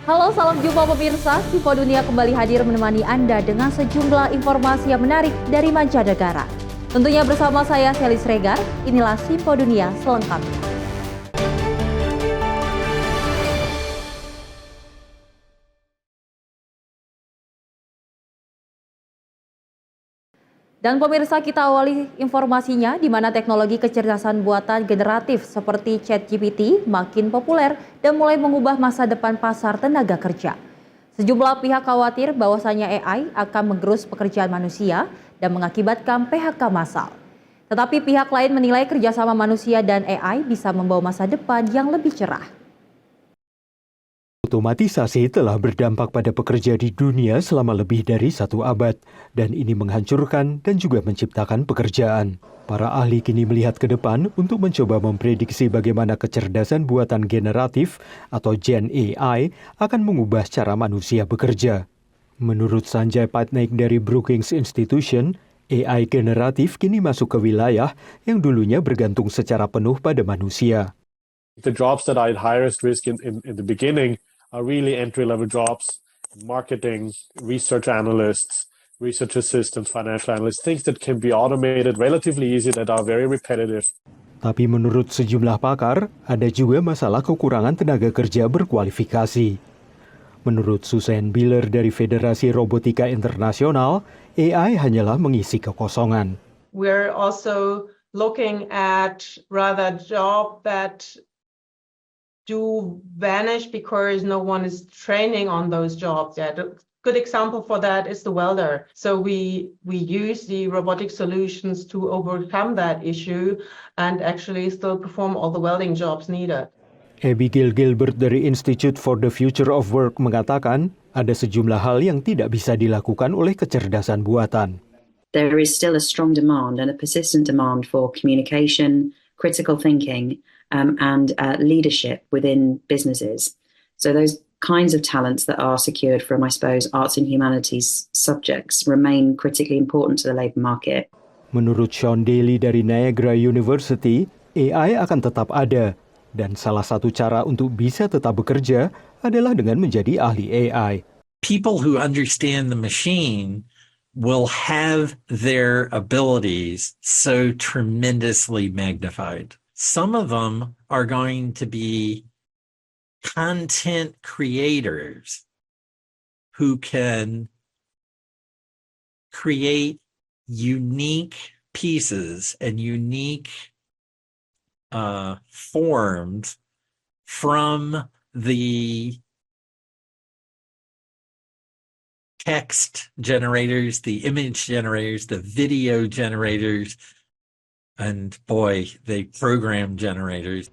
Halo, salam jumpa pemirsa. Info Dunia kembali hadir menemani Anda dengan sejumlah informasi yang menarik dari mancanegara. Tentunya bersama saya, Selis Regar. Inilah Info Dunia selengkapnya. Dan pemirsa, kita awali informasinya di mana teknologi kecerdasan buatan generatif seperti ChatGPT makin populer dan mulai mengubah masa depan pasar tenaga kerja. Sejumlah pihak khawatir bahwasannya AI akan menggerus pekerjaan manusia dan mengakibatkan PHK massal. Tetapi pihak lain menilai kerjasama manusia dan AI bisa membawa masa depan yang lebih cerah. Otomatisasi telah berdampak pada pekerja di dunia selama lebih dari 1 abad, dan ini menghancurkan dan juga menciptakan pekerjaan. Para ahli kini melihat ke depan untuk mencoba memprediksi bagaimana kecerdasan buatan generatif atau Gen AI akan mengubah cara manusia bekerja. Menurut Sanjay Patnaik dari Brookings Institution, AI generatif kini masuk ke wilayah yang dulunya bergantung secara penuh pada manusia. The jobs that I had highest risk in the beginning are really entry-level jobs, marketing, research analysts, research assistants, financial analysts, things that can be automated relatively easy that are very repetitive. Tapi menurut sejumlah pakar, ada juga masalah kekurangan tenaga kerja berkualifikasi. Menurut Susan Biller dari Federasi Robotika Internasional, AI hanyalah mengisi kekosongan. We're also looking at rather job that do vanish because no one is training on those jobs yet. A good example for that is the welder. So we use the robotic solutions to overcome that issue and actually still perform all the welding jobs needed. Abigail Gilbert dari Institute for the Future of Work mengatakan, ada sejumlah hal yang tidak bisa dilakukan oleh kecerdasan buatan. There is still a strong demand and a persistent demand for communication, critical thinking, and leadership within businesses. So those kinds of talents that are secured from, I suppose, arts and humanities subjects remain critically important to the labour market. Menurut Sean Daly dari Niagara University, AI akan tetap ada, dan salah satu cara untuk bisa tetap bekerja adalah dengan menjadi ahli AI. People who understand the machine will have their abilities so tremendously magnified. Some of them are going to be content creators who can create unique pieces and unique forms from the text generators, the image generators, the video generators, and boy, the program generators.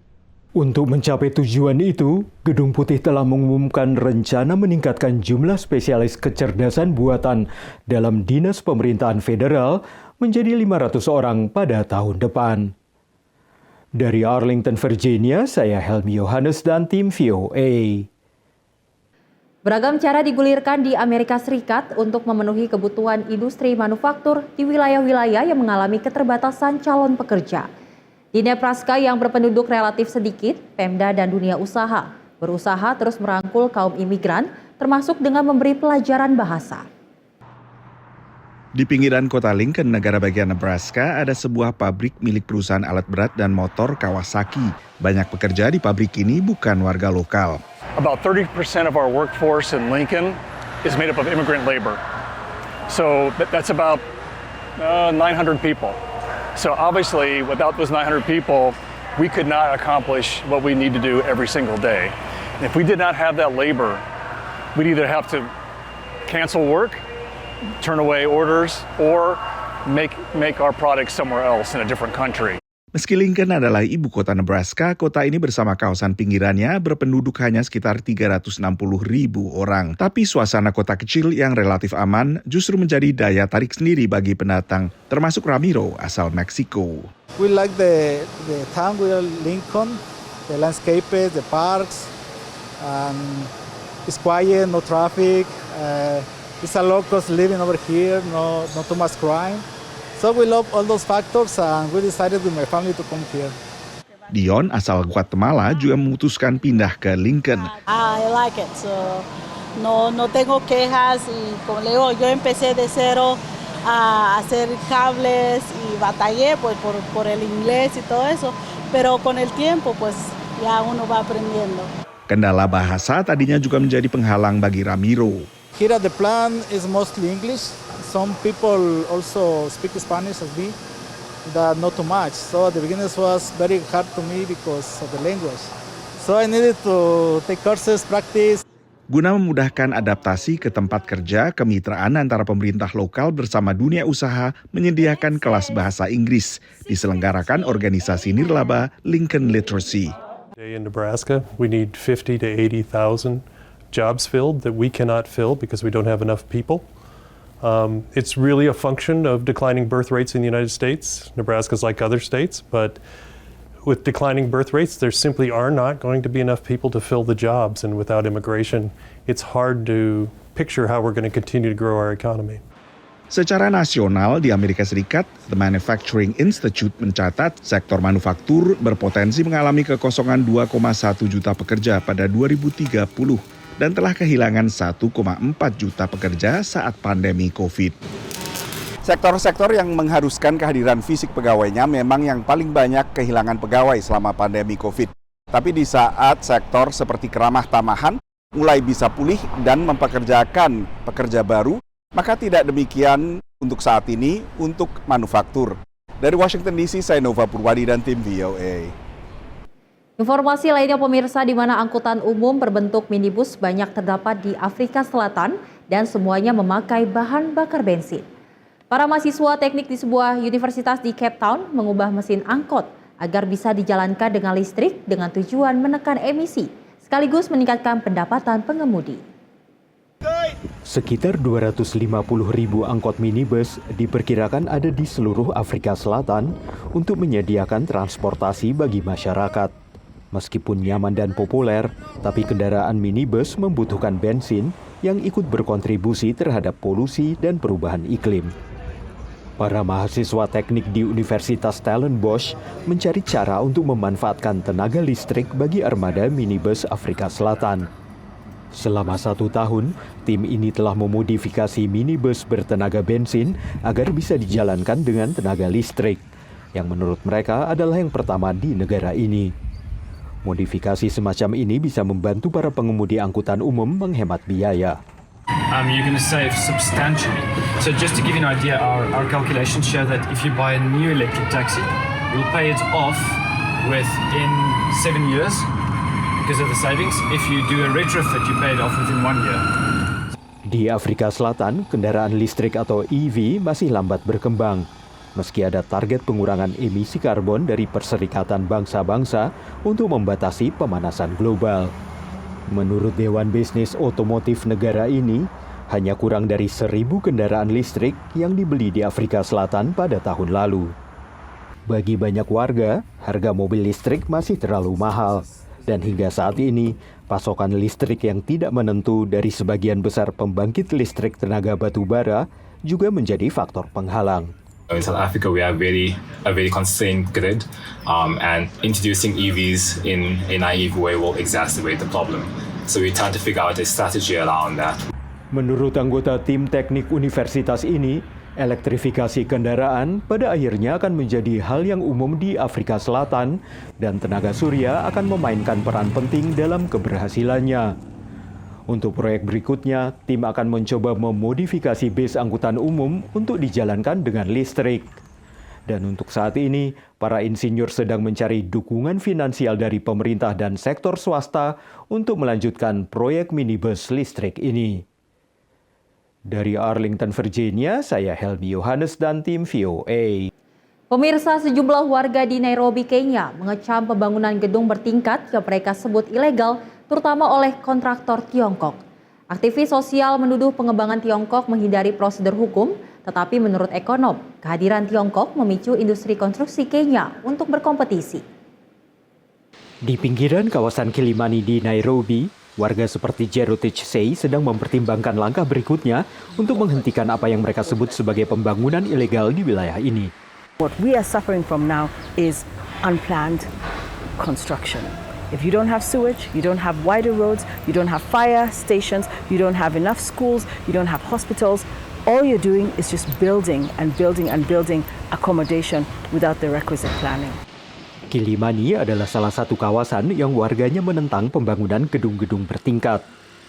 Untuk mencapai tujuan itu, Gedung Putih telah mengumumkan rencana meningkatkan jumlah spesialis kecerdasan buatan dalam Dinas Pemerintahan Federal menjadi 500 orang pada tahun depan. Dari Arlington, Virginia, saya Helmi Yohanes dan tim VOA. Beragam cara digulirkan di Amerika Serikat untuk memenuhi kebutuhan industri manufaktur di wilayah-wilayah yang mengalami keterbatasan calon pekerja. Di Nebraska yang berpenduduk relatif sedikit, Pemda dan dunia usaha berusaha terus merangkul kaum imigran, termasuk dengan memberi pelajaran bahasa. Di pinggiran kota Lincoln, negara bagian Nebraska, ada sebuah pabrik milik perusahaan alat berat dan motor Kawasaki. Banyak pekerja di pabrik ini bukan warga lokal. About 30% of our workforce in Lincoln is made up of immigrant labor. So that's about 900 people. So obviously, without those 900 people, we could not accomplish what we need to do every single day. And if we did not have that labor, we'd either have to cancel work, turn away orders, or make our products somewhere else in a different country. Meski Lincoln adalah ibu kota Nebraska, kota ini bersama kawasan pinggirannya berpenduduk hanya sekitar 360.000 orang. Tapi suasana kota kecil yang relatif aman justru menjadi daya tarik sendiri bagi pendatang, termasuk Ramiro asal Meksiko. We like the town we are Lincoln, the landscapes, the parks, it's quiet, no traffic. It's a locals living over here, no too much crime. So we love all those factors and we decided with my family to come here. Dion asal Guatemala juga memutuskan pindah ke Lincoln. I like it, so no tengo quejas y como le digo, yo empecé de cero a hacer cables y batallé pues por el inglés y todo eso, pero con el tiempo pues ya uno va aprendiendo. Kendala bahasa tadinya juga menjadi penghalang bagi Ramiro. Here at the plant is mostly English. Some people also speak Spanish as me, but not too much. So at the beginning it was very hard to me because of the language. So I needed to take courses, practice. Guna memudahkan adaptasi ke tempat kerja, kemitraan antara pemerintah lokal bersama dunia usaha menyediakan kelas bahasa Inggris diselenggarakan organisasi nirlaba Lincoln Literacy. In Nebraska, we need 50 to 80,000 jobs filled that we cannot fill because we don't have enough people. It's really a function of declining birth rates in the United States. Nebraska's like other states, but with declining birth rates, there simply are not going to be enough people to fill the jobs, and without immigration, it's hard to picture how we're going to continue to grow our economy. Secara nasional di Amerika Serikat, The Manufacturing Institute mencatat sektor manufaktur berpotensi mengalami kekosongan 2,1 juta pekerja pada 2030 dan telah kehilangan 1,4 juta pekerja saat pandemi COVID. Sektor-sektor yang mengharuskan kehadiran fisik pegawainya memang yang paling banyak kehilangan pegawai selama pandemi COVID. Tapi di saat sektor seperti keramah tamahan mulai bisa pulih dan mempekerjakan pekerja baru, maka tidak demikian untuk saat ini untuk manufaktur. Dari Washington DC, saya Nova Purwadi dan tim VOA. Informasi lainnya pemirsa, di mana angkutan umum berbentuk minibus banyak terdapat di Afrika Selatan dan semuanya memakai bahan bakar bensin. Para mahasiswa teknik di sebuah universitas di Cape Town mengubah mesin angkot agar bisa dijalankan dengan listrik dengan tujuan menekan emisi, sekaligus meningkatkan pendapatan pengemudi. Sekitar 250.000 angkot minibus diperkirakan ada di seluruh Afrika Selatan untuk menyediakan transportasi bagi masyarakat. Meskipun nyaman dan populer, tapi kendaraan minibus membutuhkan bensin yang ikut berkontribusi terhadap polusi dan perubahan iklim. Para mahasiswa teknik di Universitas Stellenbosch mencari cara untuk memanfaatkan tenaga listrik bagi armada minibus Afrika Selatan. Selama 1 tahun, tim ini telah memodifikasi minibus bertenaga bensin agar bisa dijalankan dengan tenaga listrik, yang menurut mereka adalah yang pertama di negara ini. Modifikasi semacam ini bisa membantu para pengemudi angkutan umum menghemat biaya. You're going to save substantially. So just to give you an idea, our calculations show that if you buy a new electric taxi, you'll pay it off within 7 years because of the savings. If you do a retrofit, you pay it off within 1 year. Di Afrika Selatan, kendaraan listrik atau EV masih lambat berkembang. Meski ada target pengurangan emisi karbon dari Perserikatan Bangsa-Bangsa untuk membatasi pemanasan global. Menurut Dewan Bisnis Otomotif negara ini, hanya kurang dari 1.000 kendaraan listrik yang dibeli di Afrika Selatan pada tahun lalu. Bagi banyak warga, harga mobil listrik masih terlalu mahal. Dan hingga saat ini, pasokan listrik yang tidak menentu dari sebagian besar pembangkit listrik tenaga batu bara juga menjadi faktor penghalang. In South Africa, we have a very constrained grid, and introducing EVs in a naive way will exacerbate the problem. So we try to figure out a strategy around that. Menurut anggota tim teknik universitas ini, elektrifikasi kendaraan pada akhirnya akan menjadi hal yang umum di Afrika Selatan dan tenaga surya akan memainkan peran penting dalam keberhasilannya. Untuk proyek berikutnya, tim akan mencoba memodifikasi bis angkutan umum untuk dijalankan dengan listrik. Dan untuk saat ini, para insinyur sedang mencari dukungan finansial dari pemerintah dan sektor swasta untuk melanjutkan proyek minibus listrik ini. Dari Arlington, Virginia, saya Helmi Yohanes dan tim VOA. Pemirsa, sejumlah warga di Nairobi, Kenya mengecam pembangunan gedung bertingkat yang mereka sebut ilegal, terutama oleh kontraktor Tiongkok. Aktivis sosial menuduh pengembangan Tiongkok menghindari prosedur hukum, tetapi menurut ekonom, kehadiran Tiongkok memicu industri konstruksi Kenya untuk berkompetisi. Di pinggiran kawasan Kilimani di Nairobi, warga seperti Jerotich Sei sedang mempertimbangkan langkah berikutnya untuk menghentikan apa yang mereka sebut sebagai pembangunan ilegal di wilayah ini. What we are suffering from now is unplanned construction. If you don't have sewage, you don't have wider roads, you don't have fire stations, you don't have enough schools, you don't have hospitals, all you're doing is just building and building and building accommodation without the requisite planning. Kilimani adalah salah satu kawasan yang warganya menentang pembangunan gedung-gedung bertingkat.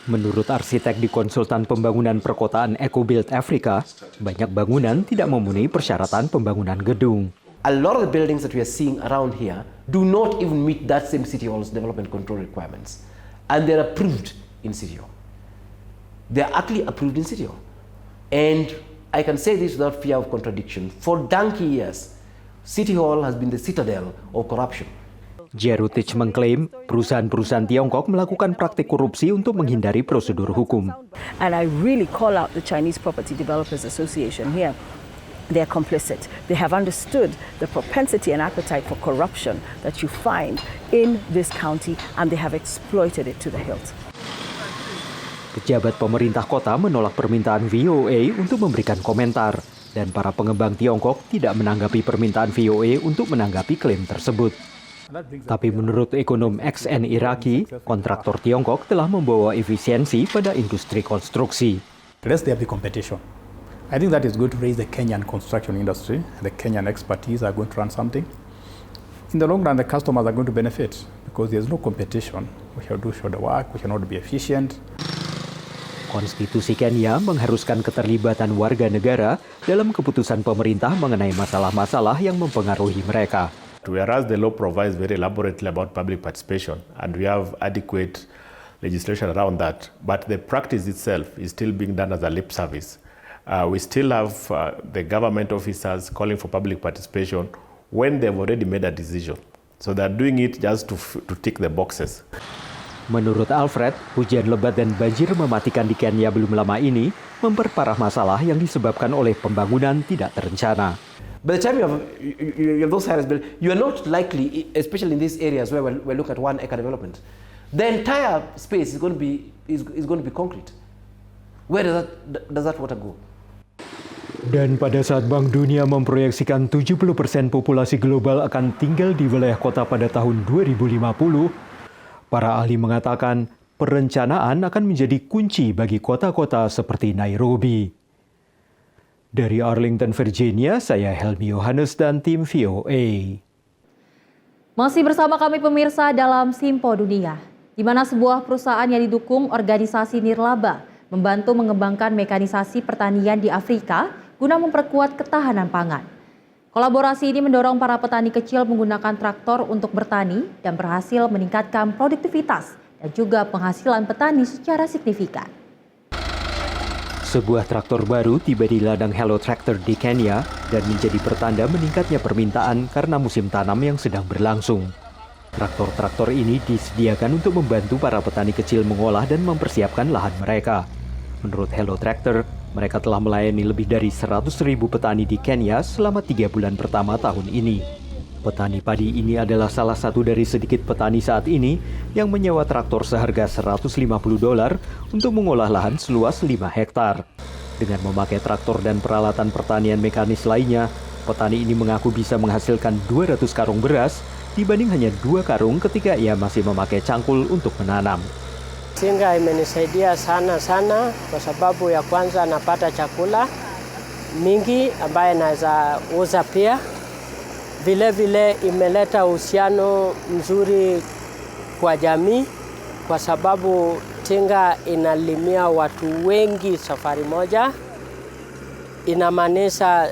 Menurut arsitek di konsultan pembangunan perkotaan EcoBuild Africa, banyak bangunan tidak memenuhi persyaratan pembangunan gedung. A lot of the buildings that we are seeing around here do not even meet that same City Hall's development control requirements. And they're approved in City Hall. They're actually approved in City Hall. And I can say this without fear of contradiction. For donkey years, City Hall has been the citadel of corruption. Jerutich mengklaim perusahaan-perusahaan Tiongkok melakukan praktik korupsi untuk menghindari prosedur hukum. And I really call out the Chinese Property Developers Association here. They are complicit. They have understood the propensity and appetite for corruption that you find in this county, and they have exploited it to the hilt. Pejabat pemerintah kota menolak permintaan VOA untuk memberikan komentar, dan para pengembang Tiongkok tidak menanggapi permintaan VOA untuk menanggapi klaim tersebut. Tapi menurut ekonom XN Iraki, kontraktor Tiongkok telah membawa efisiensi pada industri konstruksi. Let's have the competition. I think that is going to raise the Kenyan construction industry. The Kenyan expertise are going to run something. In the long run, the customers are going to benefit because there's no competition. We shall do the work, we cannot be efficient. Konstitusi Kenya mengharuskan keterlibatan warga negara dalam keputusan pemerintah mengenai masalah-masalah yang mempengaruhi mereka. Whereas the law provides very elaborately about public participation, and we have adequate legislation around that, but the practice itself is still being done as a lip service. We still have the government officers calling for public participation when they've already made a decision. So they're doing it just to tick the boxes. Menurut Alfred, hujan lebat dan banjir mematikan di Kenya belum lama ini memperparah masalah yang disebabkan oleh pembangunan tidak terencana. By the time you have those areas built, you are not likely, especially in these areas where we look at 1 acre development, the entire space is going to be concrete. Where does that water go? Dan pada saat Bank Dunia memproyeksikan 70% populasi global akan tinggal di wilayah kota pada tahun 2050, para ahli mengatakan perencanaan akan menjadi kunci bagi kota-kota seperti Nairobi. Dari Arlington, Virginia, saya Helmi Yohanes dan tim VOA. Masih bersama kami pemirsa dalam Simpo Dunia, di mana sebuah perusahaan yang didukung organisasi nirlaba membantu mengembangkan mekanisasi pertanian di Afrika guna memperkuat ketahanan pangan. Kolaborasi ini mendorong para petani kecil menggunakan traktor untuk bertani dan berhasil meningkatkan produktivitas dan juga penghasilan petani secara signifikan. Sebuah traktor baru tiba di ladang Hello Tractor di Kenya dan menjadi pertanda meningkatnya permintaan karena musim tanam yang sedang berlangsung. Traktor-traktor ini disediakan untuk membantu para petani kecil mengolah dan mempersiapkan lahan mereka. Menurut Hello Tractor, mereka telah melayani lebih dari 100.000 petani di Kenya selama 3 bulan pertama tahun ini. Petani padi ini adalah salah satu dari sedikit petani saat ini yang menyewa traktor seharga $150 untuk mengolah lahan seluas 5 hektar. Dengan memakai traktor dan peralatan pertanian mekanis lainnya, petani ini mengaku bisa menghasilkan 200 karung beras dibanding hanya 2 karung ketika ia masih memakai cangkul untuk menanam. Tinga imenisaidia sana kwa sababu ya kwanza napata chakula mingi ambaye naweza uza pia. Vile imeleta uhusiano mzuri kwa jamii kwa sababu tinga inalimia watu wengi safari moja. Inamaanisha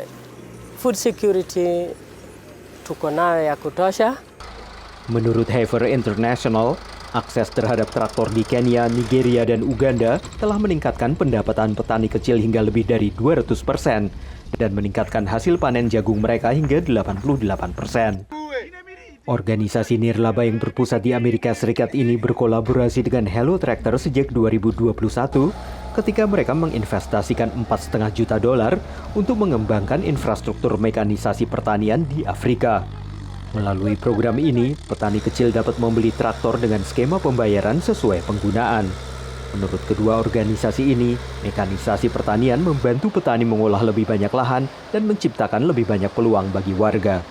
food security tuko nayo ya kutosha. Menurut Heifer International, akses terhadap traktor di Kenya, Nigeria, dan Uganda telah meningkatkan pendapatan petani kecil hingga lebih dari 200% dan meningkatkan hasil panen jagung mereka hingga 88%. Organisasi nirlaba yang berpusat di Amerika Serikat ini berkolaborasi dengan Hello Tractor sejak 2021 ketika mereka menginvestasikan $4,5 juta untuk mengembangkan infrastruktur mekanisasi pertanian di Afrika. Melalui program ini, petani kecil dapat membeli traktor dengan skema pembayaran sesuai penggunaan. Menurut kedua organisasi ini, mekanisasi pertanian membantu petani mengolah lebih banyak lahan dan menciptakan lebih banyak peluang bagi warga.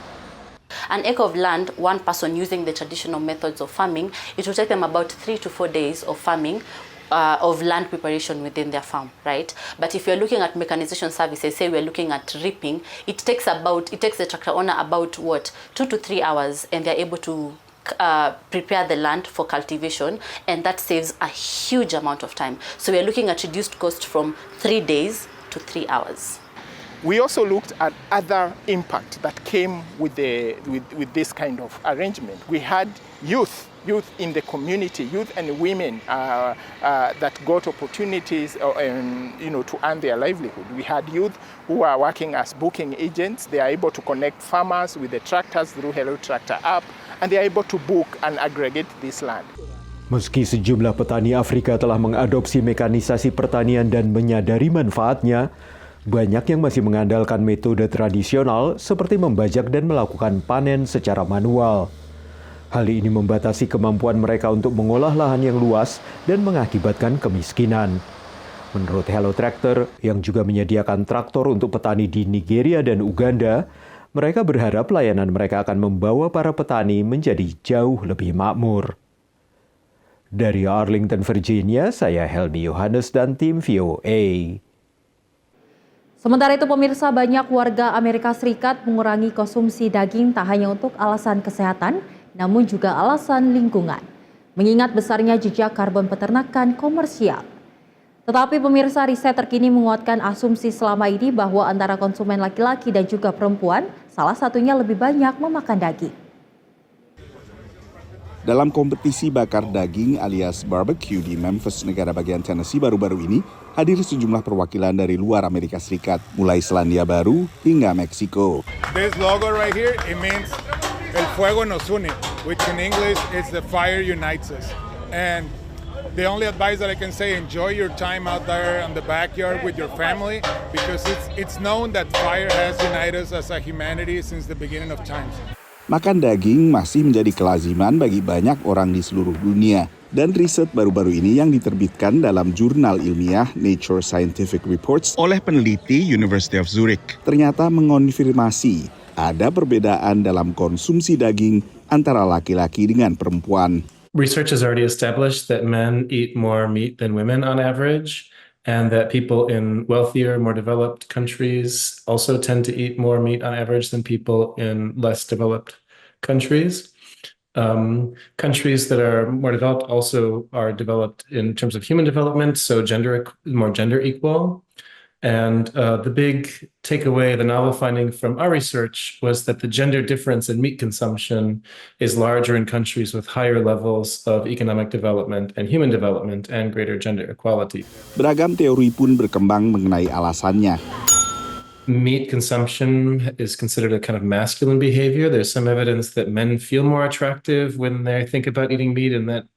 an acre of land, one person using the traditional methods of farming, it will take them about 3 to 4 days of farming, of land preparation within their farm, right? But if you're looking at mechanization services, say we're looking at reaping, it takes the tractor owner about 2 to 3 hours, and they're able to prepare the land for cultivation, and that saves a huge amount of time. So we're looking at reduced cost from 3 days to 3 hours. We also looked at other impact that came with this kind of arrangement. We had youth in the community, youth and women that got opportunities to earn their livelihood. We had youth who are working as booking agents. They are able to connect farmers with the tractors through Hello Tractor app, and they are able to book and aggregate this land. Meski sejumlah petani Afrika telah mengadopsi mekanisasi pertanian dan menyadari manfaatnya, banyak yang masih mengandalkan metode tradisional seperti membajak dan melakukan panen secara manual. Hal ini membatasi kemampuan mereka untuk mengolah lahan yang luas dan mengakibatkan kemiskinan. Menurut Hello Tractor, yang juga menyediakan traktor untuk petani di Nigeria dan Uganda, mereka berharap layanan mereka akan membawa para petani menjadi jauh lebih makmur. Dari Arlington, Virginia, saya Helmi Yohanes dan tim VOA. Sementara itu pemirsa, banyak warga Amerika Serikat mengurangi konsumsi daging tak hanya untuk alasan kesehatan, namun juga alasan lingkungan. Mengingat besarnya jejak karbon peternakan komersial. Tetapi pemirsa, riset terkini menguatkan asumsi selama ini bahwa antara konsumen laki-laki dan juga perempuan, salah satunya lebih banyak memakan daging. Dalam kompetisi bakar daging alias barbecue di Memphis, negara bagian Tennessee baru-baru ini, hadir sejumlah perwakilan dari luar Amerika Serikat, mulai Selandia Baru hingga Meksiko. This logo right here, it means El Fuego Nos Une, which in English is the fire unites us. And the only advice that I can say, enjoy your time out there in the backyard with your family, because it's known that fire has united us as a humanity since the beginning of times. Makan daging masih menjadi kelaziman bagi banyak orang di seluruh dunia. Dan riset baru-baru ini yang diterbitkan dalam jurnal ilmiah Nature Scientific Reports oleh peneliti University of Zurich ternyata mengonfirmasi ada perbedaan dalam konsumsi daging antara laki-laki dengan perempuan. Research has already established that men eat more meat than women on average, and that people in wealthier, more developed countries also tend to eat more meat on average than people in less developed countries. Countries that are more developed also are developed in terms of human development, so more gender equal. And the big takeaway, the novel finding from our research was that the gender difference in meat consumption is larger in countries with higher levels of economic development and human development and greater gender equality. Beragam teori pun berkembang mengenai alasannya. Meat consumption is considered a kind of masculine behavior. There's some evidence that men feel more attractive when they think about eating meat, and that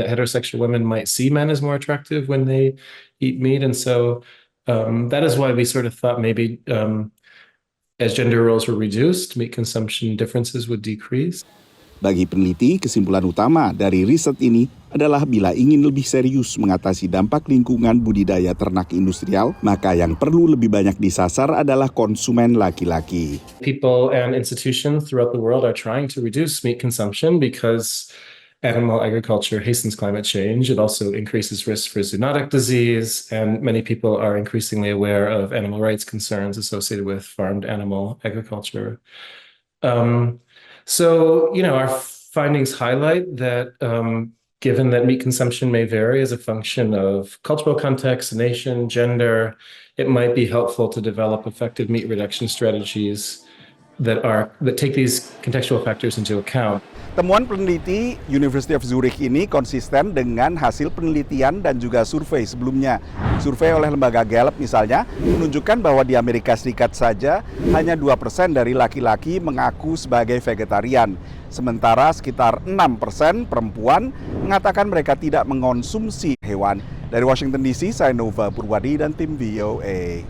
heterosexual women might see men as more attractive when they eat meat. And so that is why we sort of thought maybe as gender roles were reduced, meat consumption differences would decrease. Bagi peneliti, kesimpulan utama dari riset ini adalah bila ingin lebih serius mengatasi dampak lingkungan budidaya ternak industrial, maka yang perlu lebih banyak disasar adalah konsumen laki-laki. People and institutions throughout the world are trying to reduce meat consumption because animal agriculture hastens climate change. It also increases risk for zoonotic disease, and many people are increasingly aware of animal rights concerns associated with farmed animal agriculture. So, our findings highlight that given that meat consumption may vary as a function of cultural context, nation, gender, it might be helpful to develop effective meat reduction strategies that take these contextual factors into account. Temuan peneliti University of Zurich ini konsisten dengan hasil penelitian dan juga survei sebelumnya. Survei oleh lembaga Gallup misalnya menunjukkan bahwa di Amerika Serikat saja hanya 2% dari laki-laki mengaku sebagai vegetarian. Sementara sekitar 6% perempuan mengatakan mereka tidak mengonsumsi hewan. Dari Washington DC, saya Nova Purwadi dan tim VOA.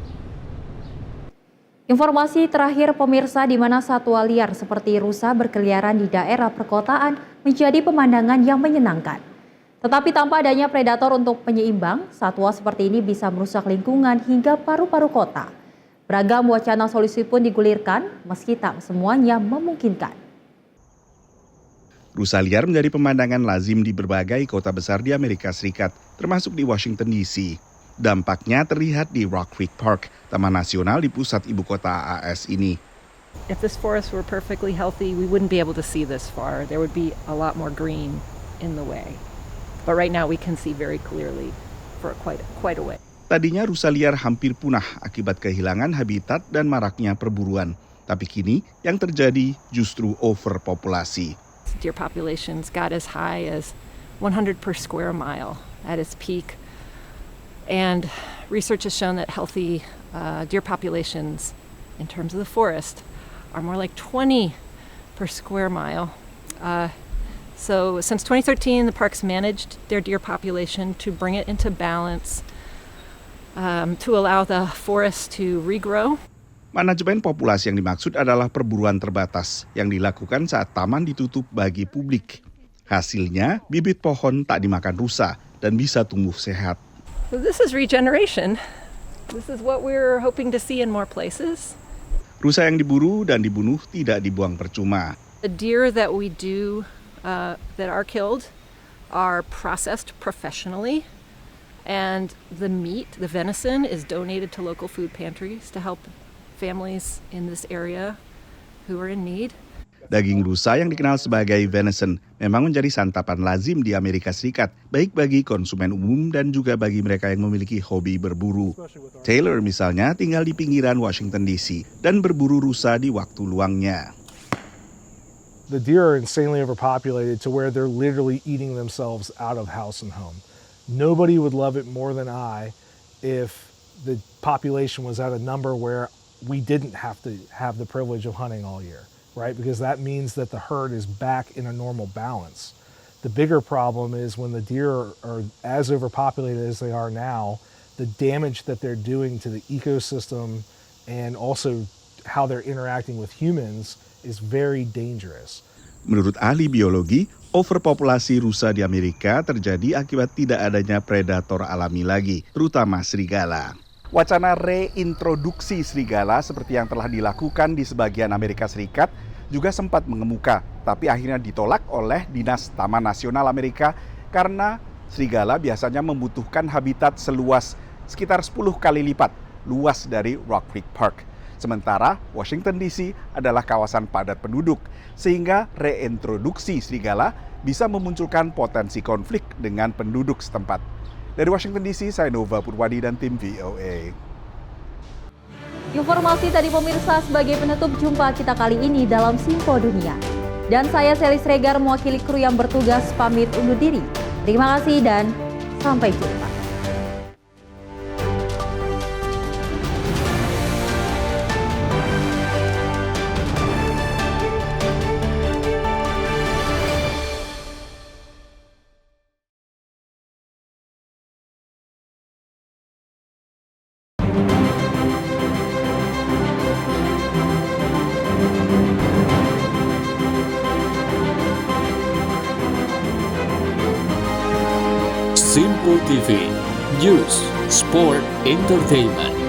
Informasi terakhir pemirsa, di mana satwa liar seperti rusa berkeliaran di daerah perkotaan menjadi pemandangan yang menyenangkan. Tetapi tanpa adanya predator untuk penyeimbang, satwa seperti ini bisa merusak lingkungan hingga paru-paru kota. Beragam wacana solusi pun digulirkan meski tak semuanya memungkinkan. Rusa liar menjadi pemandangan lazim di berbagai kota besar di Amerika Serikat, termasuk di Washington DC. Dampaknya terlihat di Rock Creek Park, taman nasional di pusat ibu kota AS ini. If this forest were perfectly healthy, we wouldn't be able to see this far. There would be a lot more green in the way. But right now we can see very clearly for quite a way. Tadinya rusa liar hampir punah akibat kehilangan habitat dan maraknya perburuan. Tapi kini yang terjadi justru overpopulasi. Deer populations got as high as 100 per square mile at its peak. And research has shown that healthy deer populations in terms of the forest are more like 20 per square mile. So since 2013, the parks managed their deer population to bring it into balance, to allow the forest to regrow. Manajemen populasi yang dimaksud adalah perburuan terbatas yang dilakukan saat taman ditutup bagi publik. Hasilnya, bibit pohon tak dimakan rusa dan bisa tumbuh sehat. So this is regeneration. This is what we're hoping to see in more places. Rusa yang diburu dan dibunuh tidak dibuang percuma. The deer that we do that are killed are processed professionally, and the meat, the venison, is donated to local food pantries to help families in this area who are in need. Daging rusa yang dikenal sebagai venison memang menjadi santapan lazim di Amerika Serikat, baik bagi konsumen umum dan juga bagi mereka yang memiliki hobi berburu. Taylor misalnya tinggal di pinggiran Washington DC dan berburu rusa di waktu luangnya. The deer are insanely overpopulated to where they're literally eating themselves out of house and home. Nobody would love it more than I if the population was at a number where we didn't have to have the privilege of hunting all year, right? Because that means that the herd is back in a normal balance. The bigger problem is when the deer are as overpopulated as they are now, the damage that they're doing to the ecosystem and also how they're interacting with humans is very dangerous. Menurut ahli biologi, overpopulasi rusa di Amerika terjadi akibat tidak adanya predator alami lagi, terutama serigala. Wacana reintroduksi serigala seperti yang telah dilakukan di sebagian Amerika Serikat juga sempat mengemuka, tapi akhirnya ditolak oleh Dinas Taman Nasional Amerika karena serigala biasanya membutuhkan habitat seluas sekitar 10 kali lipat luas dari Rock Creek Park. Sementara Washington DC adalah kawasan padat penduduk, sehingga reintroduksi serigala bisa memunculkan potensi konflik dengan penduduk setempat. Dari Washington DC, saya Nova Purwadi dan tim VOA. Informasi tadi pemirsa sebagai penutup jumpa kita kali ini dalam Simpo Dunia. Dan saya Selis Regar mewakili kru yang bertugas pamit undur diri. Terima kasih dan sampai jumpa. Simpo TV, News, Sport, Entertainment.